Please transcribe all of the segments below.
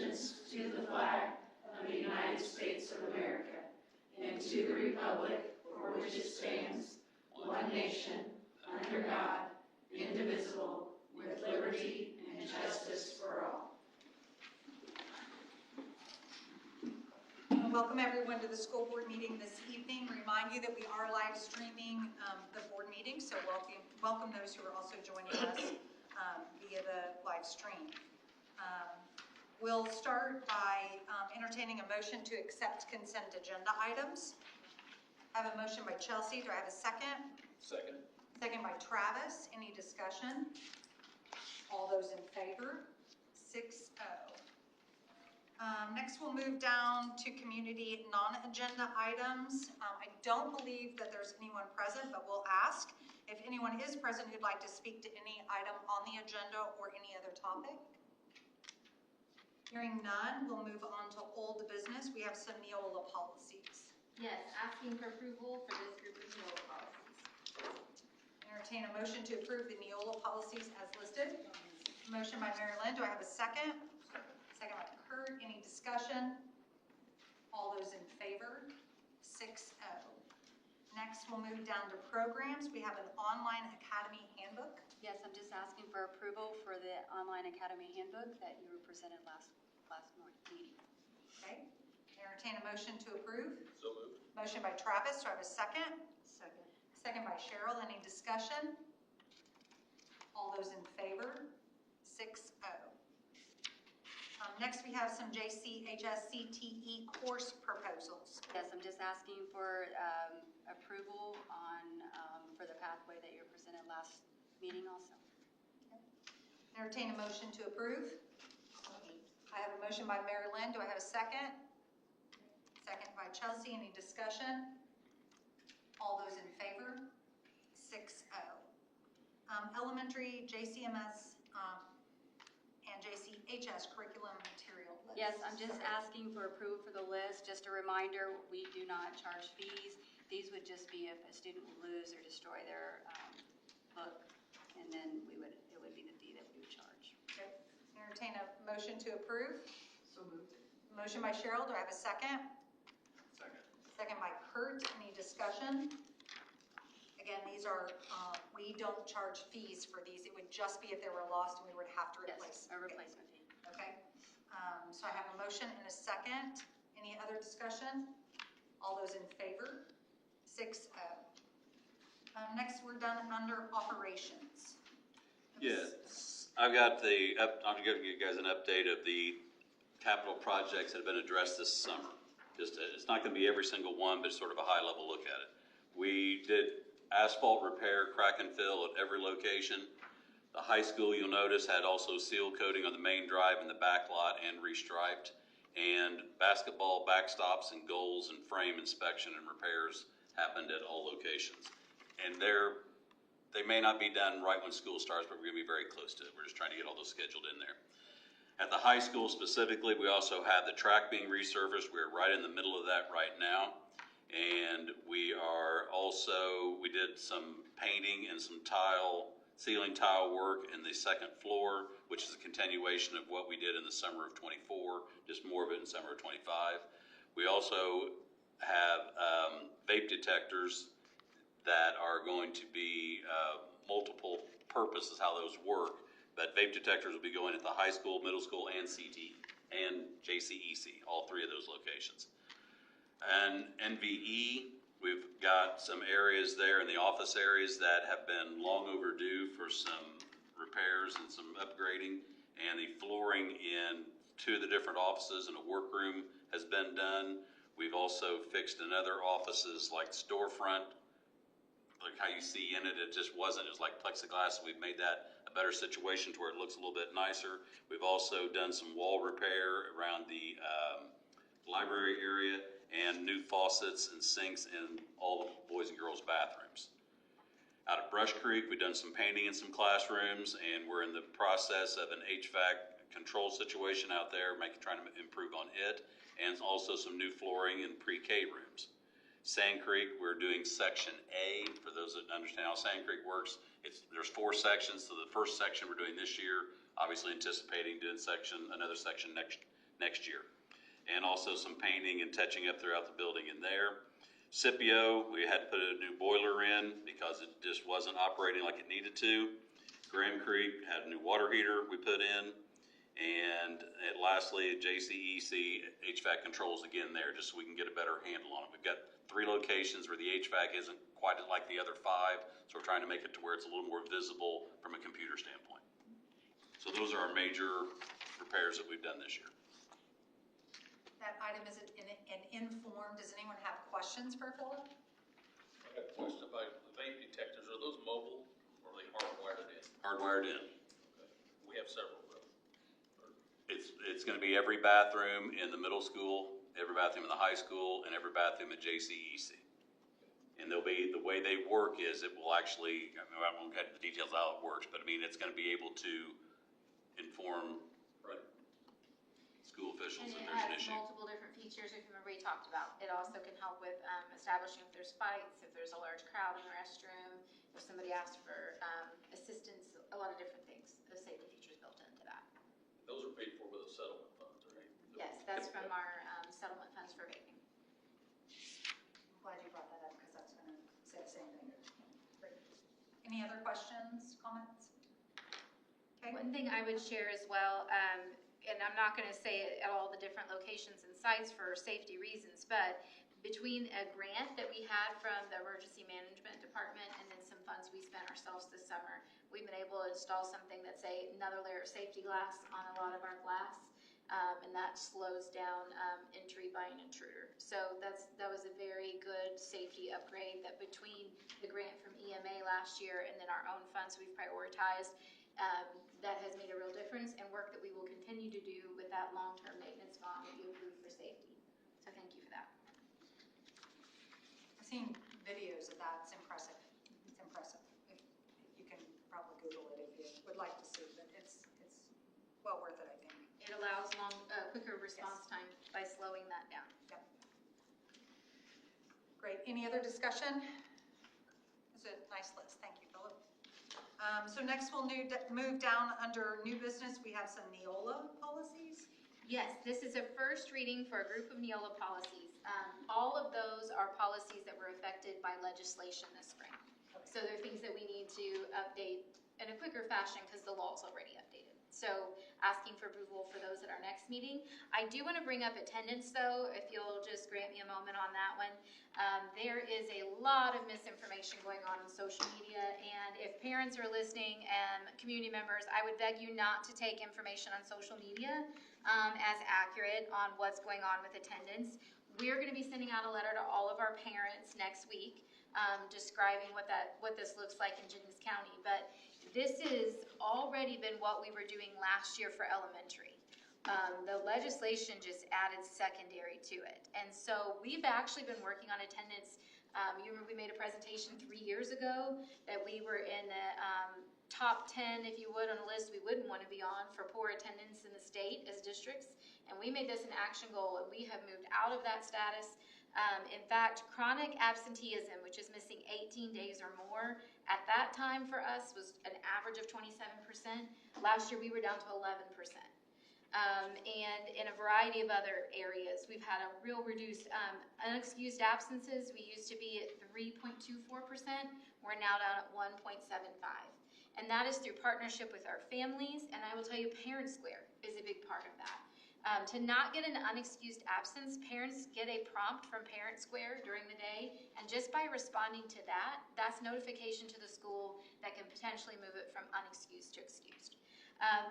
allegiance to the flag of the United States of America and to the republic for which it stands, one nation, under God, indivisible, with liberty and justice for all. Welcome everyone to the school board meeting this evening. Remind you that we are live streaming the board meeting, so welcome those who are also joining us via the live stream. We'll start by entertaining a motion to accept consent agenda items. I have a motion by Chelsea. Do I have a second? Second. Second by Travis. Any discussion? All those in favor? 6-0. Next, we'll move down to community non-agenda items. I don't believe that there's anyone present, but we'll ask. If anyone is present who'd like to speak to any item on the agenda or any other topic. Hearing none, we'll move on to old business. We have some Neola policies. Yes, asking for approval for this group of Neola policies. Entertain a motion to approve the Neola policies as listed. Motion by Mary Lynn. Do I have a second? Second by Kurt. Any discussion? All those in favor? 6-0. Next, we'll move down to programs. We have an online academy handbook. Yes, I'm just asking for approval for the online academy handbook that you were presented last meeting. Okay. Entertain a motion to approve. So moved. Motion by Travis. Do I have a second? Second. Second by Cheryl. Any discussion? All those in favor? 6-0. Next, we have some JCHS-CTE course proposals. Yes, I'm just asking for approval on for the pathway that you were presented last meeting also. Okay. Entertain a motion to approve. I have a motion by Mary Lynn. Do I have a second? Second by Chelsea. Any discussion? All those in favor? 6-0. Elementary JCMS and JCHS curriculum material list. Yes, I'm just asking for approval for the list. Just a reminder, we do not charge fees. These would just be if a student would lose or destroy their book, and then it would be the fee that we would charge. Okay. Entertain a motion to approve. So moved. Motion by Cheryl. Do I have a second? Second. Second by Kurt. Any discussion? Again, these are, we don't charge fees for these. It would just be if they were lost and we would have to replace. Yes, a replacement fee. Okay. So I have a motion and a second. Any other discussion? All those in favor? 6-0. Next, we're done under operations. Yes, I've got I'm giving you guys an update of the capital projects that have been addressed this summer. It's not going to be every single one, but sort of a high-level look at it. We did asphalt repair, crack and fill at every location. The high school, you'll notice, had also seal coating on the main drive and the back lot and restriped. And basketball backstops and goals and frame inspection and repairs happened at all locations. And they may not be done right when school starts, but we're going to be very close to it. We're just trying to get all those scheduled in there. At the high school specifically, we also have the track being resurfaced. We're right in the middle of that right now. And we did some painting and some ceiling tile work in the second floor, which is a continuation of what we did in the summer of 24, just more of it in summer of 25. We also have vape detectors that are going to be multiple purposes how those work, but vape detectors will be going at the high school, middle school, and CT, and JCEC, all three of those locations. And NVE, we've got some areas there in the office areas that have been long overdue for some repairs and some upgrading, and the flooring in 2 of the different offices and a workroom has been done. We've also fixed in other offices like storefront, like how you see in it, it was like plexiglass. We've made that a better situation to where it looks a little bit nicer. We've also done some wall repair around the library area and new faucets and sinks in all the boys and girls bathrooms. Out at Brush Creek, we've done some painting in some classrooms, and we're in the process of an HVAC control situation out there, trying to improve on it, and also some new flooring in pre-K rooms. Sand Creek, we're doing Section A. For those that understand how Sand Creek works, there's 4 sections. So the first section we're doing this year, obviously anticipating doing another section next year. And also some painting and touching up throughout the building in there. Scipio, we had to put a new boiler in because it just wasn't operating like it needed to. Graham Creek had a new water heater we put in. And lastly, JCEC HVAC controls again there, just so we can get a better handle on it. We've got 3 locations where the HVAC isn't quite like the other 5, so we're trying to make it to where it's a little more visible from a computer standpoint. So those are our major repairs that we've done this year. That item is an informed. Does anyone have questions for Philip? I got a question about the vape detectors. Are those mobile or are they hardwired in? Hardwired in. Okay. We have several of them. It's going to be every bathroom in the middle school, every bathroom in the high school, and every bathroom at JCEC. And they'll be, the way they work is it will actually, I mean, I won't get into the details of how it works, but I mean, it's going to be able to inform school officials And if it there's an has issue. multiple different features, if you remember we talked about. It also can help with establishing if there's fights, if there's a large crowd in the restroom, if somebody asks for assistance, a lot of different things. The safety features built into that. Those are paid for with the settlement funds, right? Yes, that's from our settlement funds for vaping. I'm glad you brought that up because I was going to say the same thing. Great. Any other questions, comments? Okay. One thing I would share as well, and I'm not going to say it at all the different locations and sites for safety reasons, but between a grant that we had from the Emergency Management Department and then some funds we spent ourselves this summer, we've been able to install something that's another layer of safety glass on a lot of our glass, and that slows down entry by an intruder. So that was a very good safety upgrade that between the grant from EMA last year and then our own funds we've prioritized, that has made a real difference, and work that we will continue to do with that long-term maintenance bond that you approved for safety. So thank you for that. I've seen videos of that. It's impressive. It's impressive. You can probably Google it if you would like to see, but it's well worth it, I think. It allows quicker response time by slowing that down. Yep. Great. Any other discussion? It's a nice list. Thank you, Philip. So next we'll move down under new business. We have some Neola policies. Yes, this is a first reading for a group of Neola policies. All of those are policies that were affected by legislation this spring. So they're things that we need to update in a quicker fashion because the law is already updated. So asking for approval for those at our next meeting. I do want to bring up attendance though, if you'll just grant me a moment on that one. There is a lot of misinformation going on social media, and if parents are listening and community members, I would beg you not to take information on social media as accurate on what's going on with attendance. We're going to be sending out a letter to all of our parents next week describing what this looks like in Jennings County, but this has already been what we were doing last year for elementary. The legislation just added secondary to it. And so we've actually been working on attendance. You remember we made a presentation 3 years ago that we were in the top 10, if you would, on a list we wouldn't want to be on for poor attendance in the state as districts. And we made this an action goal, and we have moved out of that status. In fact, chronic absenteeism, which is missing 18 days or more, at that time for us was an average of 27%. Last year we were down to 11%. And in a variety of other areas, we've had a real reduced unexcused absences. We used to be at 3.24%. We're now down at 1.75%. And that is through partnership with our families. And I will tell you, Parent Square is a big part of that. To not get an unexcused absence, parents get a prompt from Parent Square during the day, and just by responding to that, that's notification to the school that can potentially move it from unexcused to excused.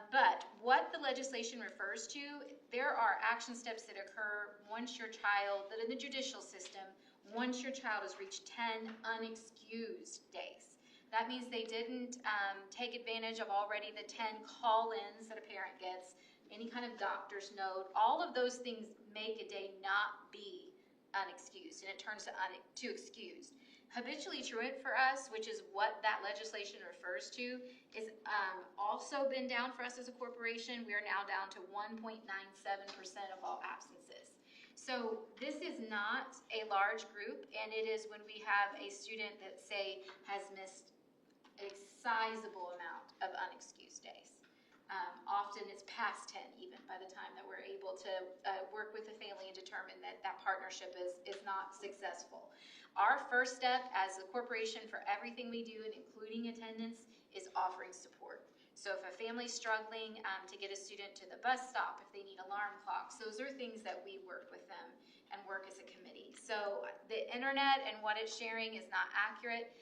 But what the legislation refers to, there are action steps that occur once your child, that in the judicial system, once your child has reached 10 unexcused days. That means they didn't take advantage of already the 10 call-ins that a parent gets, any kind of doctor's note. All of those things make a day not be unexcused, and it turns to excused. Habitually truant for us, which is what that legislation refers to, is also been down for us as a corporation. We are now down to 1.97% of all absences. So this is not a large group, and it is when we have a student that, say, has missed a sizable amount of unexcused days. Often it's past 10 even by the time that we're able to work with the family and determine that that partnership is not successful. Our first step as a corporation for everything we do, and including attendance, is offering support. So if a family's struggling to get a student to the bus stop, if they need alarm clocks, those are things that we work with them and work as a committee. So the internet and what it's sharing is not accurate.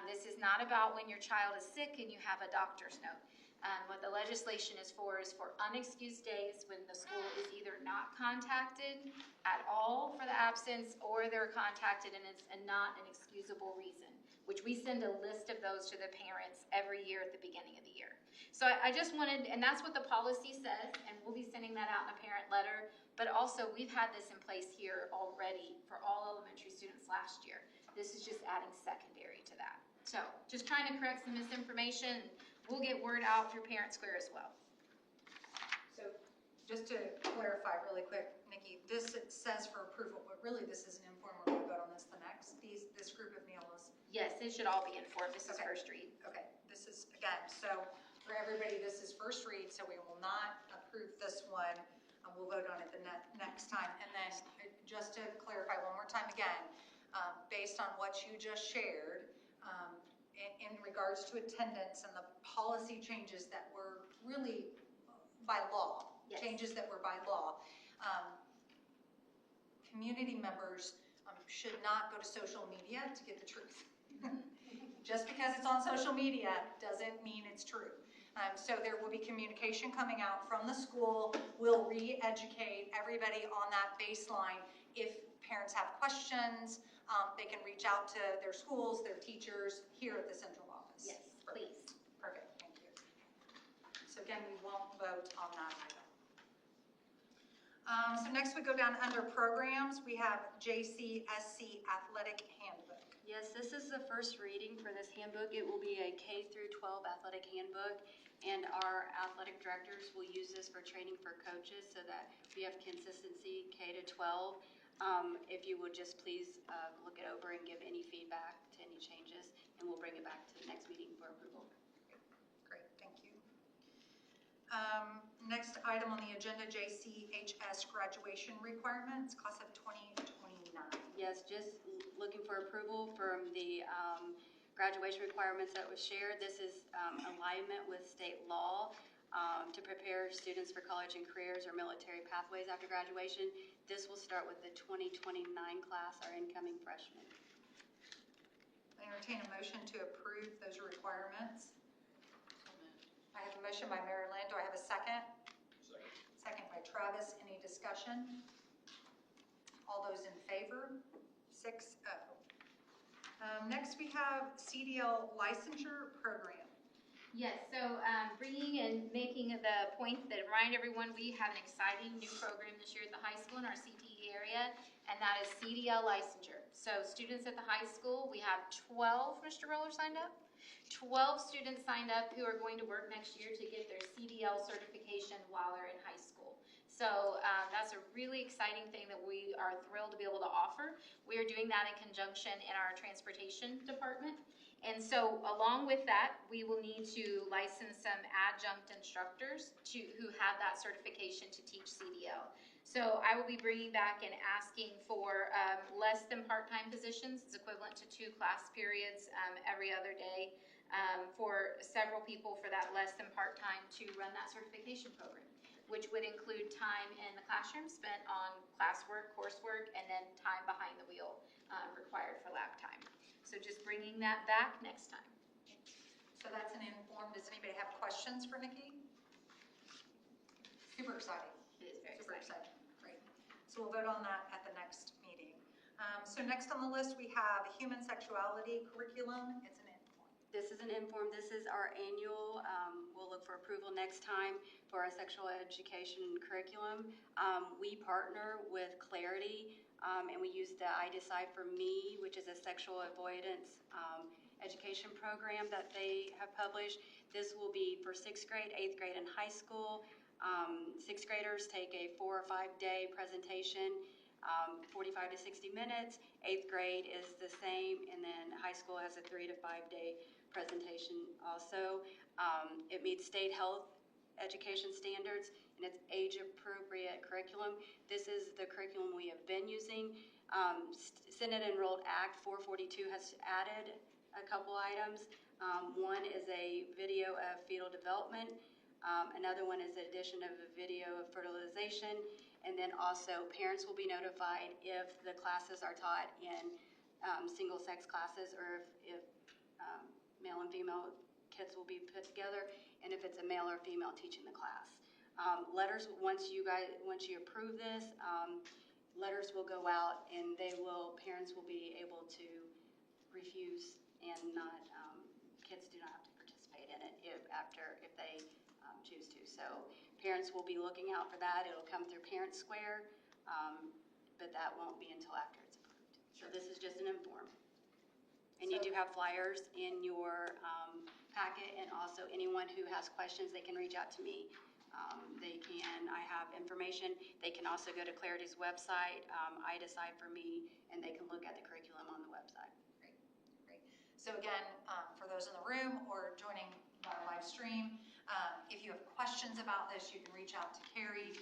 This is not about when your child is sick and you have a doctor's note. What the legislation is for unexcused days when the school is either not contacted at all for the absence, or they're contacted and it's not an excusable reason, which we send a list of those to the parents every year at the beginning of the year. So I just wanted, and that's what the policy says, and we'll be sending that out in a parent letter, but also we've had this in place here already for all elementary students last year. This is just adding secondary to that. So just trying to correct some misinformation. We'll get word out through Parent Square as well. So just to clarify really quick, Nikki, this it says for approval, but really this is an informal, we're going to vote on this the next, this group of Neolas. Yes, it should all be informed. This is Okay. first read. Okay, this is, again, so for everybody, this is first read, so we will not approve this one. We'll vote on it the next time. And then just to clarify one more time again, based on what you just shared, in regards to attendance and the policy changes that were really by law, Yes. changes that were by law, community members should not go to social media to get the truth. Just because it's on social media doesn't mean it's true. So there will be communication coming out from the school. We'll re-educate everybody on that baseline. If parents have questions, they can reach out to their schools, their teachers here at the central office. Yes, please. Perfect, thank you. So again, we won't vote on that item. So next we go down under programs. We have JCSC Athletic Handbook. Yes, this is the first reading for this handbook. It will be a K through 12 athletic handbook, and our athletic directors will use this for training for coaches so that we have consistency K to 12. If you would just please look it over and give any feedback to any changes, and we'll bring it back to the next meeting for approval. Great, thank you. Next item on the agenda, JCHS graduation requirements, class of 2029. Yes, just looking for approval from the graduation requirements that was shared. This is alignment with state law to prepare students for college and careers or military pathways after graduation. This will start with the 2029 class, our incoming freshmen. I entertain a motion to approve those requirements. I have a motion by Mary Lynn. Do I have a second? Second by Travis. Any discussion? All those in favor? 6-0. Next we have CDL licensure program. Yes, so bringing and making the point that remind everyone we have an exciting new program this year at the high school in our CTE area, and that is CDL licensure. So students at the high school, we have 12, Mr. Roller, signed up? 12 students signed up who are going to work next year to get their CDL certification while they're in high school. So that's a really exciting thing that we are thrilled to be able to offer. We are doing that in conjunction in our transportation department. And so along with that, we will need to license some adjunct instructors who have that certification to teach CDL. So I will be bringing back and asking for less than part-time positions. It's equivalent to 2 class periods every other day for several people for that less than part-time to run that certification program, which would include time in the classroom spent on classwork, coursework, and then time behind the wheel required for lab time. So just bringing that back next time. So that's an informed. Does anybody have questions for Nikki? Super exciting. It is very Super exciting. exciting. Great. So we'll vote on that at the next meeting. So next on the list, we have human sexuality curriculum. It's an informed. This is an informed, this is our annual, we'll look for approval next time for our sexual education curriculum. We partner with Clarity, and we use the I Decide for Me, which is a sexual avoidance education program that they have published. This will be for 6th grade, 8th grade, and high school. 6th graders take a 4 or 5 day presentation, 45 to 60 minutes. 8th grade is the same, and then high school has a 3 to 5 day presentation also. It meets state health education standards, and it's age-appropriate curriculum. This is the curriculum we have been using. Senate Enrolled Act 442 has added a couple items. One is a video of fetal development. Another one is the addition of a video of fertilization. And then also parents will be notified if the classes are taught in single-sex classes, or if male and female kids will be put together, and if it's a male or female teaching the class. Letters, once you approve this, letters will go out, and parents will be able to refuse and not, kids do not have to participate in it if they choose to. So parents will be looking out for that. It'll come through Parent Square, but that won't be until after it's approved. So this is just an inform. And you do have flyers in your packet, and also anyone who has questions, they can reach out to me. I have information. They can also go to Clarity's website, I Decide for Me, and they can look at the curriculum on the website. Great. So again, for those in the room or joining our live stream, if you have questions about this, you can reach out to Carrie.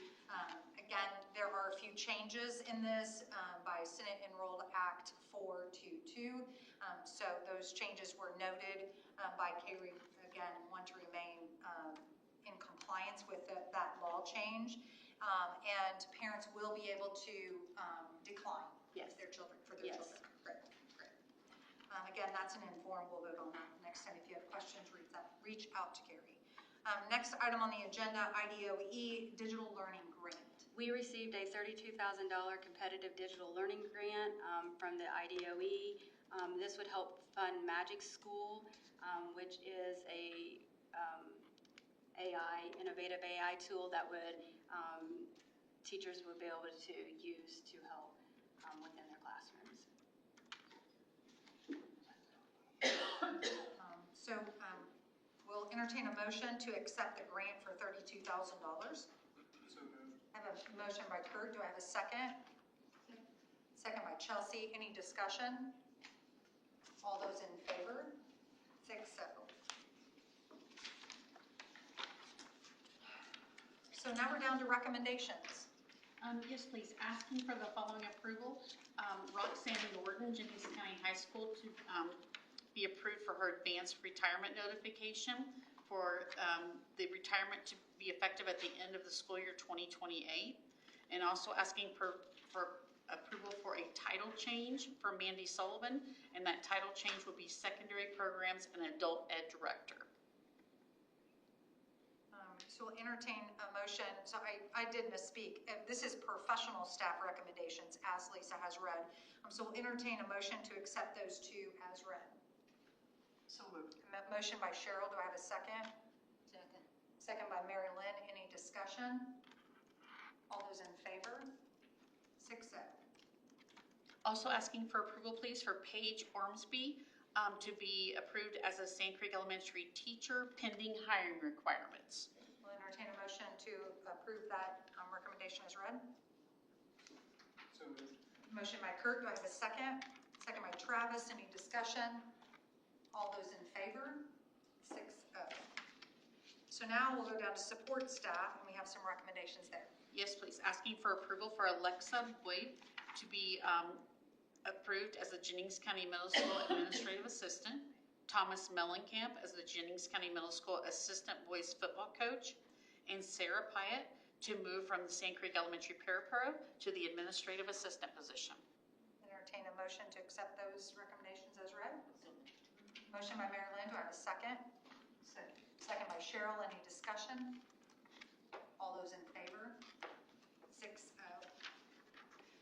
Again, there are a few changes in this by Senate Enrolled Act 422. So those changes were noted by Carrie. Again, want to remain in compliance with that law change. And parents will be able to decline their children. Children. Great. Again, that's an inform. We'll vote on that next time. If you have questions, reach out to Carrie. Next item on the agenda, IDOE Digital Learning Grant. We received a $32,000 competitive digital learning grant from the IDOE. This would help fund Magic School, which is a innovative AI tool that teachers would be able to use to help within their classrooms. So we'll entertain a motion to accept the grant for $32,000. So moved. I have a motion by Kurt. Do I have a second? Second by Chelsea. Any discussion? All those in favor? 6-0. So now we're down to recommendations. Yes, please. Asking for the following approval. Roxanne Norton, Jennings County High School, to be approved for her advanced retirement notification for the retirement to be effective at the end of the school year 2028. And also asking for approval for a title change for Mandy Sullivan, and that title change will be Secondary Programs and Adult Ed Director. So we'll entertain a motion. So I did misspeak. This is professional staff recommendations, as Lisa has read. So we'll entertain a motion to accept those two as read. So moved. Motion by Cheryl. Do I have a second? Second. Second by Mary Lynn. Any discussion? All those in favor? 6-0. Also asking for approval, please, for Paige Ormsby to be approved as a Sand Creek Elementary teacher pending hiring requirements. We'll entertain a motion to approve that recommendation as read. So moved. Motion by Kurt. Do I have a second? Second by Travis. Any discussion? All those in favor? 6-0. So now we'll go down to support staff, and we have some recommendations there. Yes, please. Asking for approval for Alexa Boyd to be approved as the Jennings County Middle School Administrative Assistant, Thomas Mellencamp as the Jennings County Middle School Assistant Boys Football Coach, and Sarah Pyatt to move from the Sand Creek Elementary Parapro to the Administrative Assistant position. Entertain a motion to accept those recommendations as read. Motion by Mary Lynn. Do I have a second? Second by Cheryl. Any discussion? All those in favor? 6-0.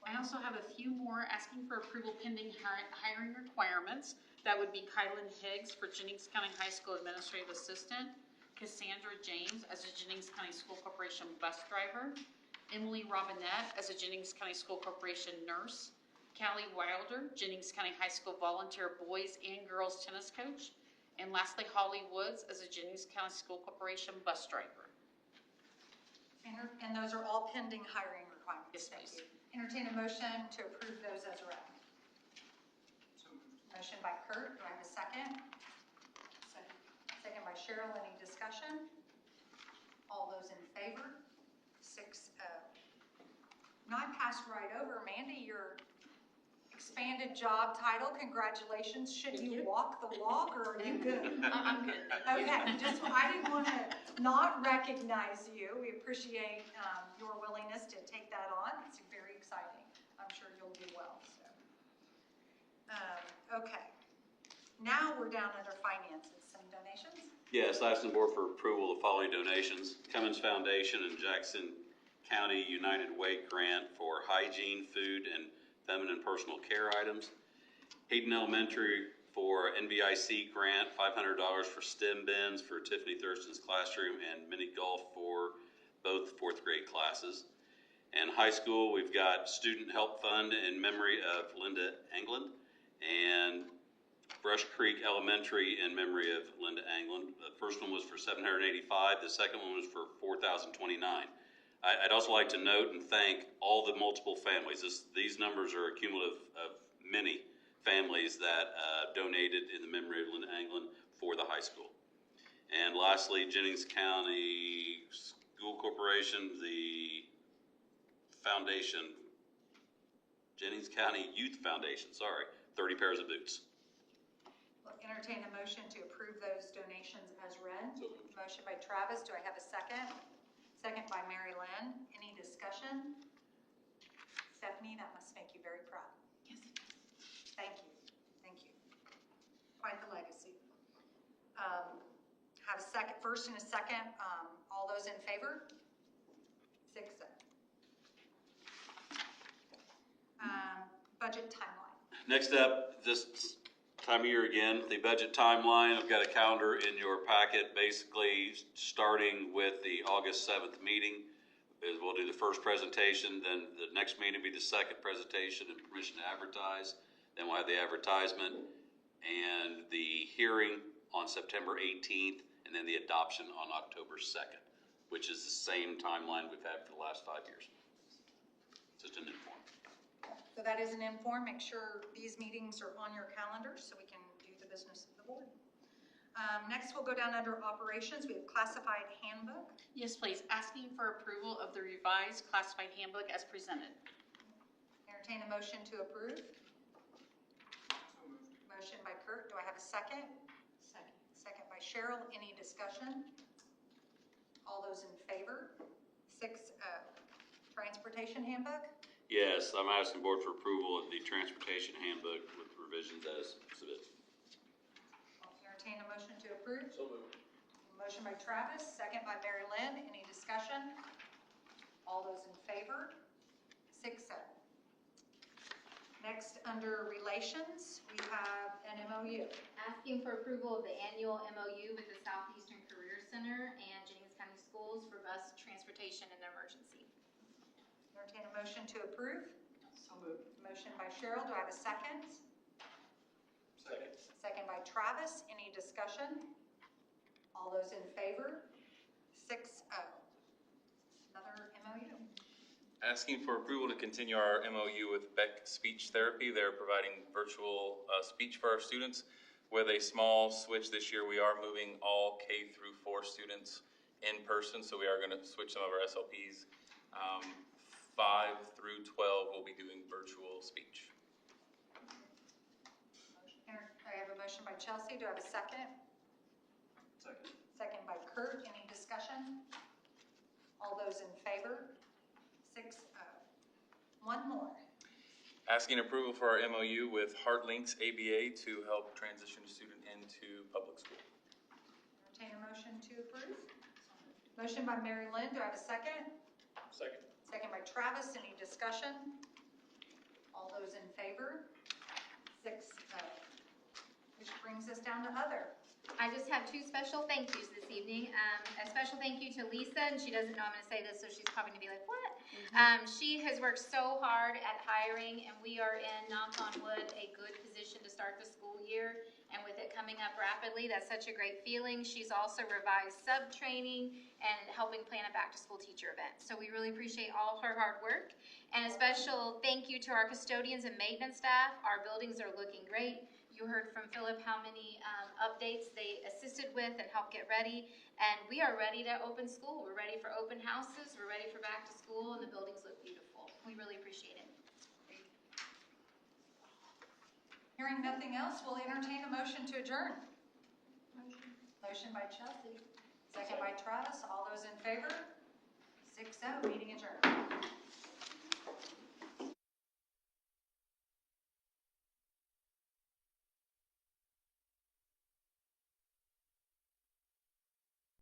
I also have a few more asking for approval pending hiring requirements. That would be Kylan Higgs for Jennings County High School Administrative Assistant, Cassandra James as a Jennings County School Corporation bus driver, Emily Robinette as a Jennings County School Corporation nurse, Callie Wilder, Jennings County High School volunteer boys and girls tennis coach, and lastly Holly Woods as a Jennings County School Corporation bus driver. And those are all pending hiring requirements. Yes, Thank please. you. Entertain a motion to approve those as read. So moved. Motion by Kurt. Do I have a second? Second by Cheryl. Any discussion? All those in favor? 6-0. Not passed right over, Mandy, your expanded job title, congratulations. Should you walk the walk or are you good? I'm good. Okay, I didn't want to not recognize you. We appreciate your willingness to take that on. It's very exciting. I'm sure you'll do well. So, okay, now we're down under finances. Some donations? Yes, asking the board for approval of the following donations. Cummins Foundation and Jackson County United Way grant for hygiene, food, and feminine personal care items. Hayden Elementary for NBIC grant, $500 for STEM bins for Tiffany Thurston's classroom and mini golf for both fourth grade classes. And high school, we've got Student Help Fund in memory of Linda England, and Brush Creek Elementary in memory of Linda England. The first one was for $785. The second one was for $4,029. I'd also like to note and thank all the multiple families. These numbers are a cumulative of many families that donated in the memory of Linda England for the high school. And lastly, Jennings County School Corporation, the foundation, Jennings County Youth Foundation, 30 pairs of boots. We'll entertain a motion to approve those donations as read. Motion by Travis. Do I have a second? Second by Mary Lynn. Any discussion? Stephanie, that must make you very proud. Yes. Thank you. Thank you. Quite the legacy. Have a second, first and a second. All those in favor? 6-0. Budget timeline. Next up, this time of year again, the budget timeline. I've got a calendar in your packet, basically starting with the August 7th meeting. We'll do the first presentation, then the next meeting will be the second presentation and permission to advertise. Then we'll have the advertisement and the hearing on September 18th, and then the adoption on October 2nd, which is the same timeline we've had for the last 5 years. Just an inform. So that is an inform. Make sure these meetings are on your calendar so we can do the business of the board. Next, we'll go down under operations. We have classified handbook. Yes, please. Asking for approval of the revised classified handbook as presented. Entertain a motion to approve. So moved. Motion by Kurt. Do I have a second? Second. Second by Cheryl. Any discussion? All those in favor? 6-0. Transportation handbook. Yes, I'm asking board for approval of the transportation handbook with revisions as submitted. I'll entertain a motion to approve. So moved. Motion by Travis, second by Mary Lynn. Any discussion? All those in favor? 6-0. Next, under relations, we have an MOU. Asking for approval of the annual MOU with the Southeastern Career Center and Jennings County Schools for bus transportation in an emergency. Entertain a motion to approve. So moved. Motion by Cheryl. Do I have a second? Second. Second by Travis. Any discussion? All those in favor? 6-0. Another MOU. Asking for approval to continue our MOU with Beck Speech Therapy. They're providing virtual speech for our students. With a small switch this year, we are moving all K through 4 students in person, so we are going to switch some of our SLPs. 5 through 12 will be doing virtual speech. I have a motion by Chelsea. Do I have a second? Second. Second by Kurt. Any discussion? All those in favor? 6-0. One more. Asking approval for our MOU with HeartLinks ABA to help transition a student into public school. Entertain a motion to approve. Motion by Mary Lynn. Do I have a second? Second. Second by Travis. Any discussion? All those in favor? 6-0. Which brings us down to other. I just have 2 special thank yous this evening. A special thank you to Lisa, and she doesn't know I'm going to say this, so she's probably going to be like, what? She has worked so hard at hiring, and we are in, knock on wood, a good position to start the school year. And with it coming up rapidly, that's such a great feeling. She's also revised sub-training and helping plan a back-to-school teacher event. So we really appreciate all her hard work. And a special thank you to our custodians and maintenance staff. Our buildings are looking great. You heard from Philip how many updates they assisted with and helped get ready. And we are ready to open school. We're ready for open houses. We're ready for back to school, and the buildings look beautiful. We really appreciate it. Hearing nothing else, we'll entertain a motion to adjourn. Motion by Chelsea, second by Travis. All those in favor? 6-0, meeting adjourned.